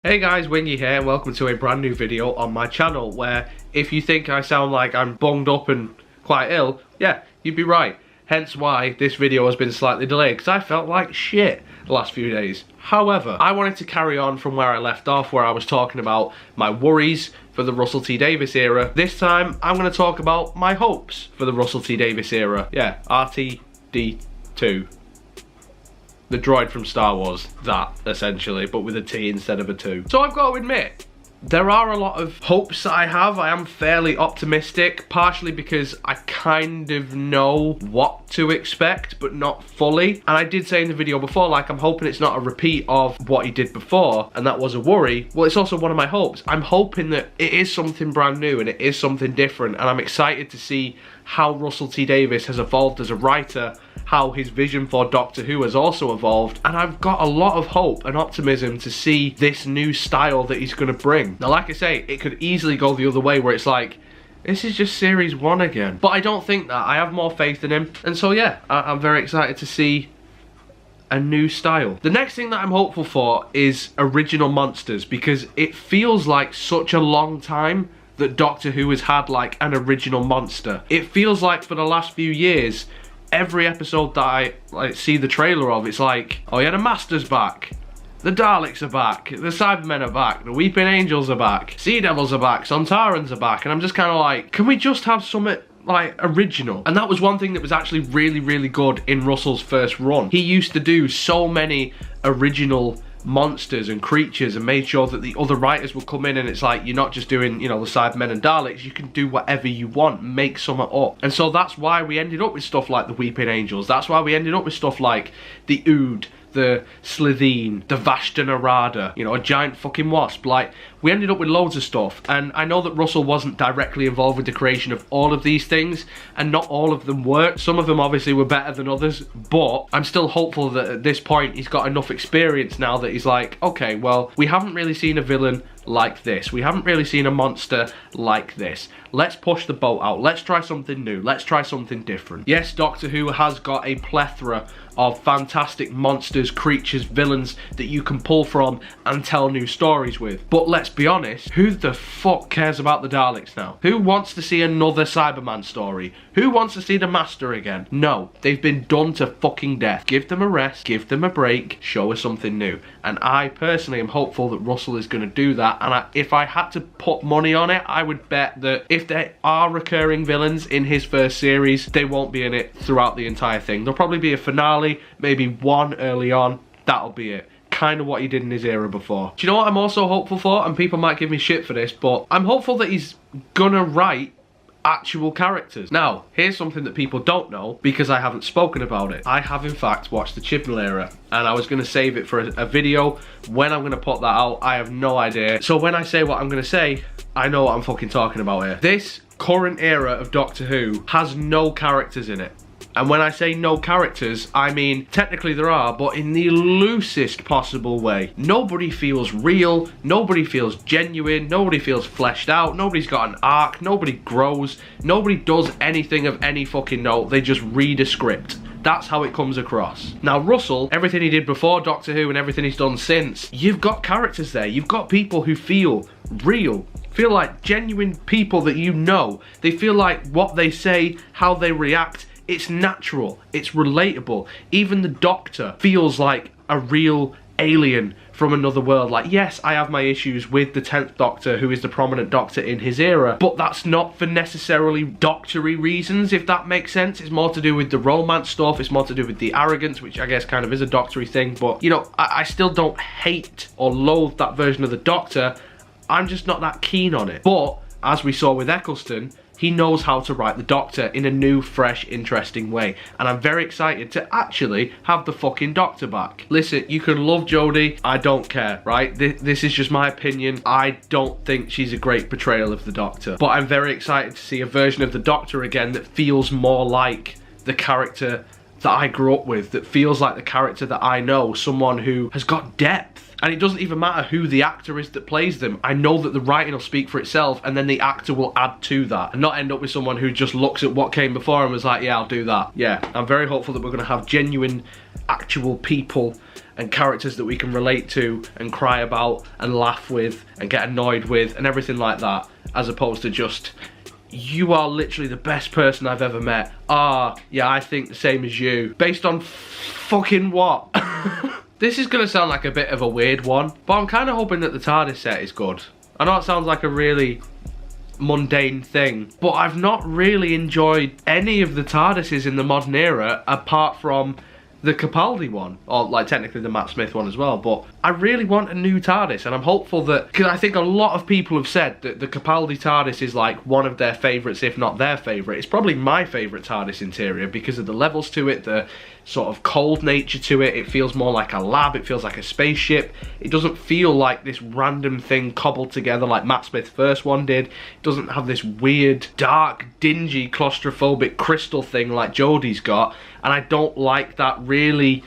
Hey guys, Wingy here and welcome to a brand new video on my channel where if you think I sound like I'm bunged up and quite ill, yeah, you'd be right. Hence why this video has been slightly delayed because I felt like shit the last few days. However, I wanted to carry on from where I left off where I was talking about my worries for the Russell T Davies era. This time I'm going to talk about my hopes for the Russell T Davies era. Yeah, RTD2. The droid from Star Wars, that, essentially, but with a T instead of a 2. So I've got to admit, there are a lot of hopes that I have. I am fairly optimistic, partially because I kind of know what to expect, but not fully. And I did say in the video before, like, I'm hoping it's not a repeat of what he did before, and that was a worry. Well, it's also one of my hopes. I'm hoping that it is something brand new, and it is something different, and I'm excited to see how Russell T Davies has evolved as a writer, how his vision for Doctor Who has also evolved, and I've got a lot of hope and optimism to see this new style that he's going to bring. Now, like I say, it could easily go the other way where it's like, this is just series 1 again. But I don't think that. I have more faith in him, and so yeah, I'm very excited to see a new style. The next thing that I'm hopeful for is original monsters, because it feels like such a long time that Doctor Who has had like an original monster. It feels like for the last few years, every episode that I see the trailer of, it's like, oh yeah, the Master's back, the Daleks are back, the Cybermen are back, the Weeping Angels are back, Sea Devils are back, Sontarans are back, and I'm just kind of like, can we just have something like original? And that was one thing that was actually really good in Russell's first run. He used to do so many original monsters and creatures and made sure that the other writers would come in, and it's like, you're not just doing, you know, the Cybermen and Daleks, you can do whatever you want, make something up. And so that's why we ended up with stuff like the Weeping Angels, that's why we ended up with stuff like the Ood, the Slitheen, the Vashta Narada, you know, a giant fucking wasp. Like, we ended up with loads of stuff, and I know that Russell wasn't directly involved with the creation of all of these things, and not all of them worked. Some of them obviously were better than others, but I'm still hopeful that at this point he's got enough experience now that he's like, okay, well, we haven't really seen a villain like this, we haven't really seen a monster like this, let's push the boat out, let's try something new, let's try something different. Yes, Doctor Who has got a plethora of fantastic monsters, creatures, villains that you can pull from and tell new stories with, but let's be honest, who the fuck cares about the Daleks now? Who wants to see another Cyberman story? Who wants to see the Master again? No, they've been done to fucking death. Give them a rest, give them a break, show us something new. And I personally am hopeful that Russell is going to do that, and if I had to put money on it, I would bet that if there are recurring villains in his first series, they won't be in it throughout the entire thing. There'll probably be a finale, maybe one early on, that'll be it. Kind of what he did in his era before. Do you know what I'm also hopeful for? And people might give me shit for this, but I'm hopeful that he's gonna write actual characters. Now, here's something that people don't know because I haven't spoken about it. I have in fact watched the Chibnall era, and I was going to save it for a video. When I'm going to put that out, I have no idea. So when I say what I'm going to say, I know what I'm fucking talking about here. This current era of Doctor Who has no characters in it. And when I say no characters, I mean, technically there are, but in the loosest possible way. Nobody feels real, nobody feels genuine, nobody feels fleshed out, nobody's got an arc, nobody grows, nobody does anything of any fucking note, they just read a script. That's how it comes across. Now Russell, everything he did before Doctor Who and everything he's done since, you've got characters there, you've got people who feel real, feel like genuine people that you know. They feel like what they say, how they react, it's natural, it's relatable. Even the Doctor feels like a real alien from another world. Like, yes, I have my issues with the 10th Doctor, who is the prominent Doctor in his era, but that's not for necessarily doctory reasons, if that makes sense. It's more to do with the romance stuff, it's more to do with the arrogance, which I guess kind of is a doctory thing, but, you know, I still don't hate or loathe that version of the Doctor. I'm just not that keen on it. But, as we saw with Eccleston, he knows how to write the Doctor in a new, fresh, interesting way. And I'm very excited to actually have the fucking Doctor back. Listen, you can love Jodie, I don't care, right? This is just my opinion. I don't think she's a great portrayal of the Doctor. But I'm very excited to see a version of the Doctor again that feels more like the character that I grew up with, that feels like the character that I know, someone who has got depth. And it doesn't even matter who the actor is that plays them. I know that the writing will speak for itself, and then the actor will add to that, and not end up with someone who just looks at what came before and was like, yeah, I'll do that. Yeah, I'm very hopeful that we're going to have genuine, actual people and characters that we can relate to and cry about and laugh with and get annoyed with and everything like that, as opposed to just, you are literally the best person I've ever met. Yeah, I think the same as you. Based on fucking what? This is gonna sound like a bit of a weird one, but I'm kind of hoping that the TARDIS set is good. I know it sounds like a really mundane thing, but I've not really enjoyed any of the TARDISes in the modern era apart from the Capaldi one, or like technically the Matt Smith one as well, but I really want a new TARDIS, and I'm hopeful that, because I think a lot of people have said that the Capaldi TARDIS is like one of their favourites, if not their favourite. It's probably my favourite TARDIS interior because of the levels to it, the sort of cold nature to it. It feels more like a lab, it feels like a spaceship. It doesn't feel like this random thing cobbled together like Matt Smith's first one did. It doesn't have this weird, dark, dingy, claustrophobic crystal thing like Jodie's got, and I don't like that really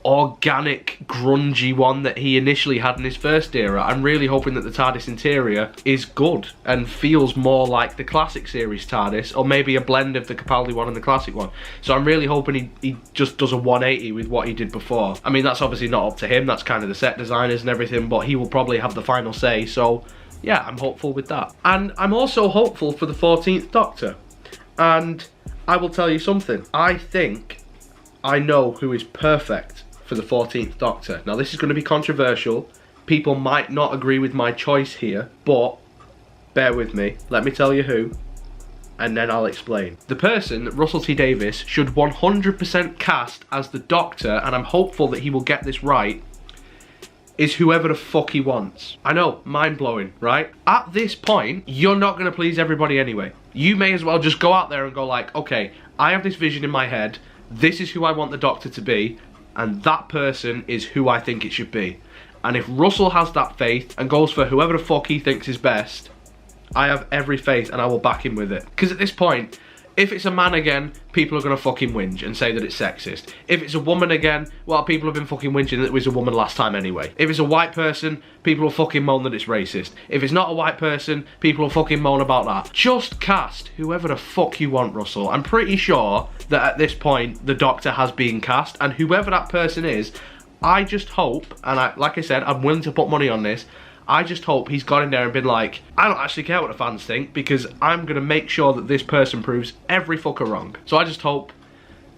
organic, grungy one that he initially had in his first era. I'm really hoping that the TARDIS interior is good and feels more like the classic series TARDIS, or maybe a blend of the Capaldi one and the classic one. So I'm really hoping he just does a 180 with what he did before. I mean, that's obviously not up to him, that's kind of the set designers and everything, but he will probably have the final say, so yeah, I'm hopeful with that. And I'm also hopeful for the 14th Doctor. And I will tell you something, I think I know who is perfect for the 14th Doctor. Now this is going to be controversial, people might not agree with my choice here, but bear with me, let me tell you who, and then I'll explain. The person that Russell T Davies should 100% cast as the Doctor, and I'm hopeful that he will get this right, is whoever the fuck he wants. I know, mind-blowing, right? At this point, you're not going to please everybody anyway. You may as well just go out there and go like, okay, I have this vision in my head, this is who I want the Doctor to be, and that person is who I think it should be. And if Russell has that faith and goes for whoever the fuck he thinks is best, I have every faith and I will back him with it. Because at this point, if it's a man again, people are going to fucking whinge and say that it's sexist. If it's a woman again, well, people have been fucking whinging that it was a woman last time anyway. If it's a white person, people will fucking moan that it's racist. If it's not a white person, people will fucking moan about that. Just cast whoever the fuck you want, Russell. I'm pretty sure that at this point, the Doctor has been cast, and whoever that person is, I just hope, and like I said, I'm willing to put money on this, I just hope he's got in there and been like, I don't actually care what the fans think, because I'm going to make sure that this person proves every fucker wrong. So I just hope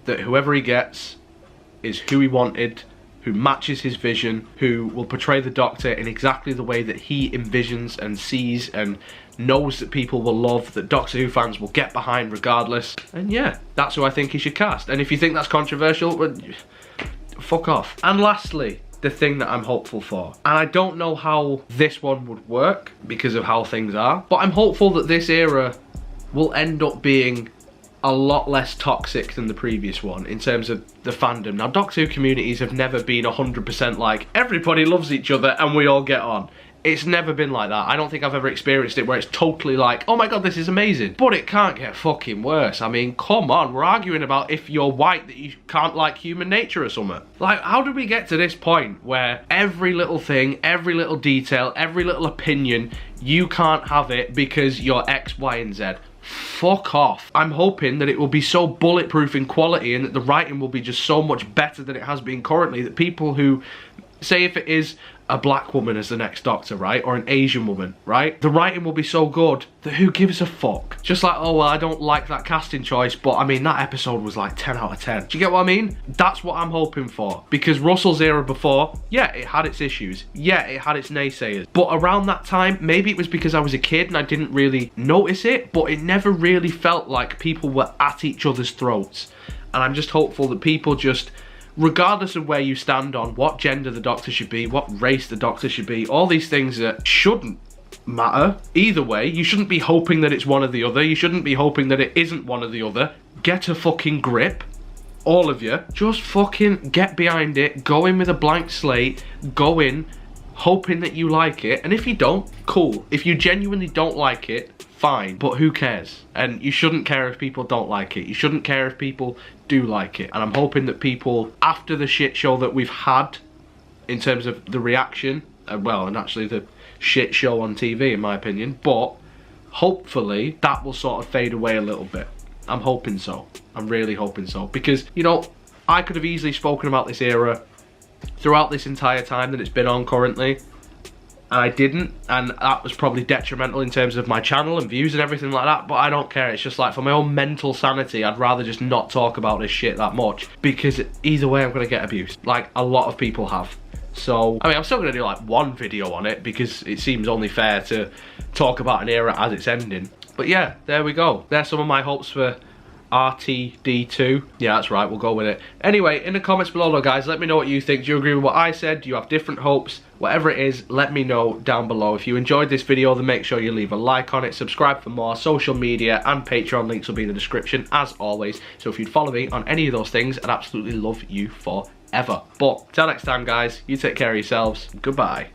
that whoever he gets is who he wanted, who matches his vision, who will portray the Doctor in exactly the way that he envisions and sees and knows that people will love, that Doctor Who fans will get behind regardless. And yeah, that's who I think he should cast. And if you think that's controversial, well, fuck off. And lastly, the thing that I'm hopeful for, and I don't know how this one would work because of how things are, but I'm hopeful that this era will end up being a lot less toxic than the previous one in terms of the fandom. Now, Doctor Who communities have never been 100% like, everybody loves each other and we all get on. It's never been like that. I don't think I've ever experienced it where it's totally like, oh my god, this is amazing. But it can't get fucking worse. I mean, come on, we're arguing about if you're white that you can't like human nature or something. Like, how did we get to this point where every little thing, every little detail, every little opinion, you can't have it because you're X, Y, and Z? Fuck off. I'm hoping that it will be so bulletproof in quality and that the writing will be just so much better than it has been currently, that people who, say if it is a black woman as the next Doctor, right? Or an Asian woman, right? The writing will be so good that who gives a fuck? Just like, oh, well, I don't like that casting choice, but I mean, that episode was like 10 out of 10. Do you get what I mean? That's what I'm hoping for. Because Russell's era before, yeah, it had its issues. Yeah, it had its naysayers. But around that time, maybe it was because I was a kid and I didn't really notice it, but it never really felt like people were at each other's throats. And I'm just hopeful that people just, regardless of where you stand on what gender the Doctor should be, what race the Doctor should be, all these things that shouldn't matter. Either way, you shouldn't be hoping that it's one or the other. You shouldn't be hoping that it isn't one or the other. Get a fucking grip. All of you. Just fucking get behind it. Go in with a blank slate. Go in hoping that you like it. And if you don't, cool. If you genuinely don't like it, fine. But who cares? And you shouldn't care if people don't like it. You shouldn't care if people do like it. And I'm hoping that people, after the shit show that we've had in terms of the reaction, well, and actually the shit show on TV in my opinion, but hopefully that will sort of fade away a little bit. I'm hoping so. I'm really hoping so. Because, you know, I could have easily spoken about this era throughout this entire time that it's been on currently. I didn't, and that was probably detrimental in terms of my channel and views and everything like that, but I don't care. It's just like, for my own mental sanity, I'd rather just not talk about this shit that much, because either way I'm gonna get abused, like a lot of people have. So, I mean, I'm still gonna do like one video on it, because it seems only fair to talk about an era as it's ending. But yeah, there we go. There's some of my hopes for RTD2. Yeah, that's right, we'll go with it. Anyway, in the comments below though, guys, let me know what you think. Do you agree with what I said? Do you have different hopes? Whatever it is, let me know down below. If you enjoyed this video, then make sure you leave a like on it, subscribe for more. Social media and Patreon links will be in the description as always. So if you'd follow me on any of those things, I'd absolutely love you forever. But till next time, guys, you take care of yourselves. Goodbye.